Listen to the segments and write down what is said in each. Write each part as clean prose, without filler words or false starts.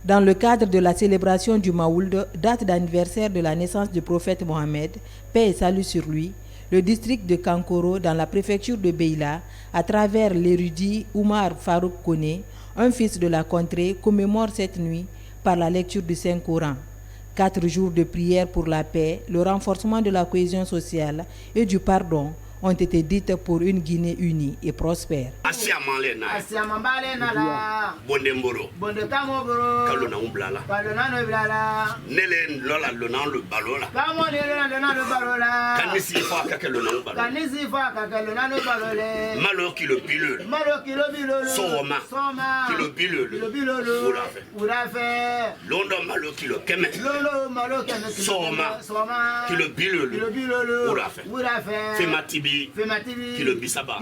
Dans le cadre de la célébration du Maould, date d'anniversaire de la naissance du prophète Mohammed, paix et salut sur lui, le district de Kankoro, dans la préfecture de Beila, à travers l'érudit Oumar Farouk Koné, un fils de la contrée, commémore cette nuit par la lecture du Saint-Coran. 4 jours de prière pour la paix, le renforcement de la cohésion sociale et du pardon ont été dites pour une Guinée unie et prospère. Kilo bisaba,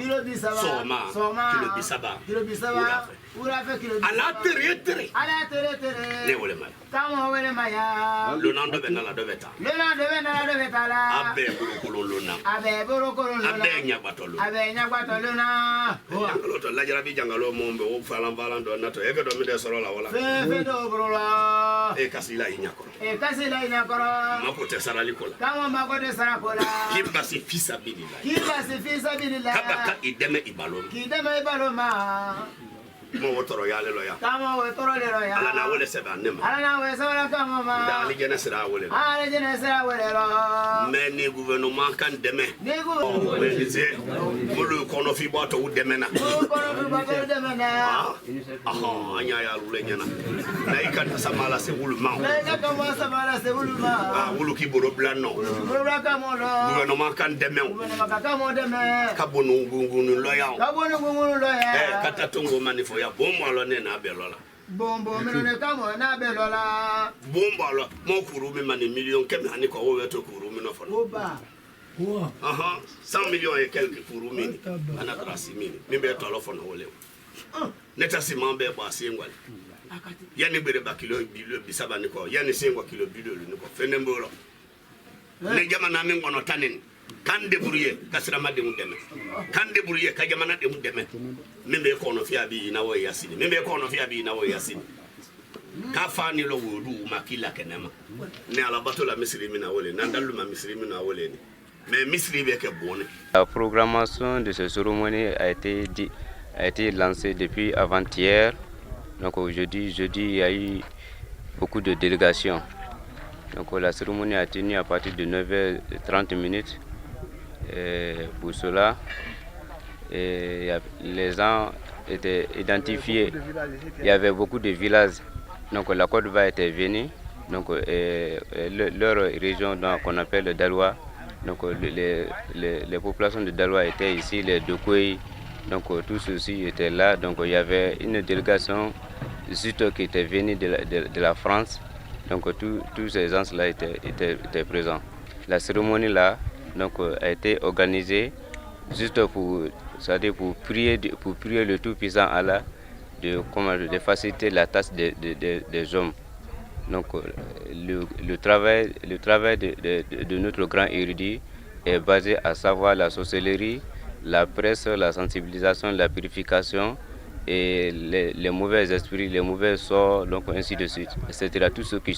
soma, kilo bisaba, ala tere, le wole maya, kamo wele maya, le nom de benala de beta, la, abe borokolona, abe nyagbato lona, l'autre la jarabi jangalo mombe o falan do nato e ke do mi de soro la wala, fe do brola, e kasila inyakoro, makote sarali kola, kamo makote sarakola, kibasi fisa bidila, kabaka ideme ibaloma. Mo wotoro yale loya. Kama wotoro le loya. Ala na wole seba nema. Ala na wole seba kama ma. Da ali jene sira wole. Ali jene sira wole lo. Mais ni gouvernement kan deme. Ni gouvernement. Wele mulu kono fi bato u deme na. Kono fi bato u deme na. Anya ya lule nyana. Na ikan samala se wulu ma. Na ikan samala se wulu ma. Wulu ki boro blano. Boro kama lo. Gouvernement kan deme. Gouvernement kama deme. Kabonu ngunu loya. Kabonu ngunu loya. Katatongo manifo ya bombo alo ne na belola. Bombo menone kamo na belola. Bombo alo mo kurumi mani million kemi hani ko wo weto kurumi no fono. Oba. 100 millions et quelques kurumi. Ana 3 mini. Mimbe to alo fono wole. Neta siman be ba singwale. Yani bere ba kilo bisaba ni ko. Yani singwa kilo bilo ni ko. Fenembolo. Ne jama na mi ngono tanin. Kan débrouiller kasira ma demu deme kan débrouiller ka jamana demu deme membe ko no fia bi na wo yasini membe ko no fia bi na wo yasini ka fani lo wodu makila kenema ne ala bato la misri mina wole na dalu ma misri mina wole ni mais misri be ke bonne. La programmation de cette cérémonie a été lancée depuis avant-hier. Donc aujourd'hui, il y a eu beaucoup de délégations. Donc la cérémonie a tenu à partir de 9h30. Pour cela, les gens étaient identifiés. Il y avait beaucoup de villages. Donc la Côte d'Ivoire était venue. Donc leur région qu'on appelle le Daloa. Donc les populations de Daloa étaient ici, les Dokoui. Donc tout ceci était là. Donc il y avait une délégation surtout qui était venue de la France. Donc tous ces gens-là étaient présents. La cérémonie là donc, a été organisée juste pour prier le Tout-Puissant Allah de faciliter la tâche des hommes. Donc le travail de notre grand érudit est basé à savoir la sorcellerie, la presse, la sensibilisation, la purification et les mauvais esprits, les mauvais sorts, donc ainsi de suite, etc. Tout ce qui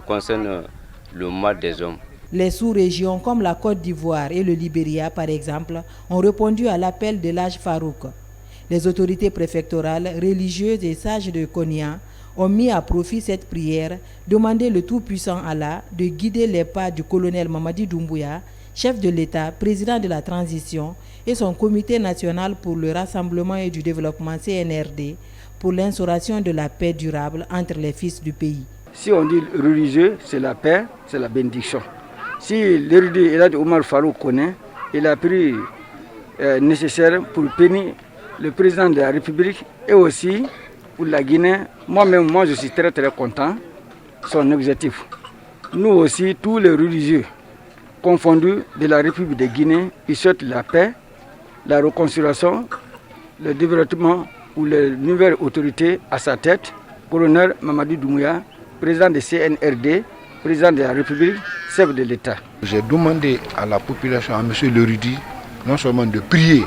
concerne le mal des hommes. Les sous-régions comme la Côte d'Ivoire et le Libéria, par exemple, ont répondu à l'appel de l'Haj Farouk. Les autorités préfectorales, religieuses et sages de Konya ont mis à profit cette prière, demandé le Tout-Puissant Allah de guider les pas du colonel Mamadi Doumbouya, chef de l'État, président de la transition, et son comité national pour le rassemblement et du développement CNRD pour l'instauration de la paix durable entre les fils du pays. Si on dit religieux, c'est la paix, c'est la bénédiction. Si l'érudit Elhadji Oumar Farouk Koné, il a pris nécessaire pour bénir le président de la République et aussi pour la Guinée. Moi-même, je suis très content de son objectif. Nous aussi, tous les religieux confondus de la République de Guinée, ils souhaitent la paix, la réconciliation, le développement pour les nouvelles autorités à sa tête, colonel Mamadi Doumbouya, président de CNRD, président de la République, chef de l'État. J'ai demandé à la population, à M. l'érudit, non seulement de prier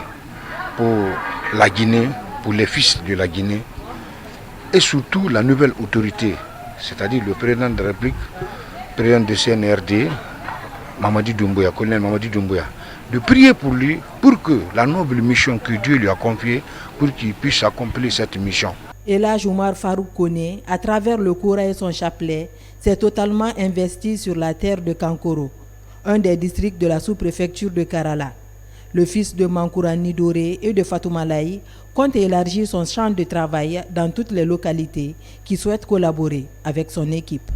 pour la Guinée, pour les fils de la Guinée, et surtout la nouvelle autorité c'est-à-dire le président de la République, président de CNRD, Mamadi Doumbouya, colonel Mamadi Doumbouya, de prier pour lui, pour que la noble mission que Dieu lui a confiée, pour qu'il puisse accomplir cette mission. Elhadj Oumar Farouk Koné, à travers le Coran et son chapelet, s'est totalement investi sur la terre de Kankoro, un des districts de la sous-préfecture de Karala. Le fils de Mankourani Doré et de Fatouma Laye compte élargir son champ de travail dans toutes les localités qui souhaitent collaborer avec son équipe.